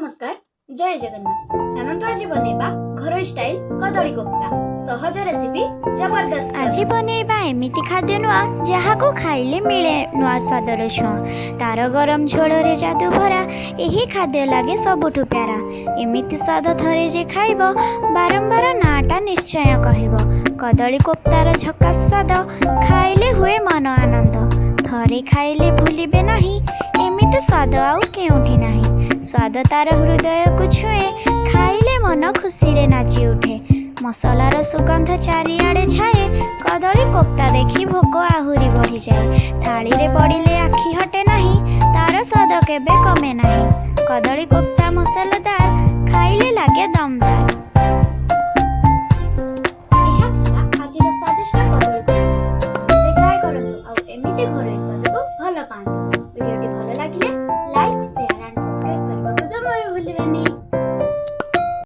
नमस्कार जय जगन्नाथ जानतु आज बनैबा घर स्टाइल कदली कोफ्ता सहज रेसिपी जबरदस्त आज बनैबा एमिति खाद्य नुआ जहाँ को खाइले मिले नुआ स्वादर छुआ तार गरम झोल जादू भरा यही खाद्य लगे सबुठु प्यारा एमिति स्वाद थरे जे खाइब बारंबार नाटा निश्चय कहब कदली कोफ्तार झकास स्वाद खाइले हुए मन आनंद थरे खाइले भूलिबे नहीं एमिति स्वाद आउ केउठी नहीं स्वाद तार हृदय को छुए खाइले मन खुशी रे नाची उठे मसलार सुगंध चारिआडे छाए कदली कोफ्ता देखी भोक आहुरी बढ़ी जाए थाली रे पड़िले आखि हटे नहीं तार स्वाद केबे कमे नहीं कदली कोफ्ता मसलादार खाइले लागे दमदार। ଏହା ଥିଲା ଆଜିର ସ୍ୱାଦିଷ୍ଟ କଦଳୀ କୋଫ୍ତା ଟ୍ରାଏ କରନ୍ତୁ ଆଉ ଏମିତି ଘରୋଇ ସ୍ୱାଦକୁ ଭଲ ପାଆନ୍ତୁ। ଭିଡ଼ିଓଟି ଭଲ ଲାଗିଲେ ଲାଇକ୍ ସେୟାର ଆଣ୍ଡ ସବସ୍କ୍ରାଇବ କରିବାକୁ ଜମା ବି ଭୁଲିବେନି।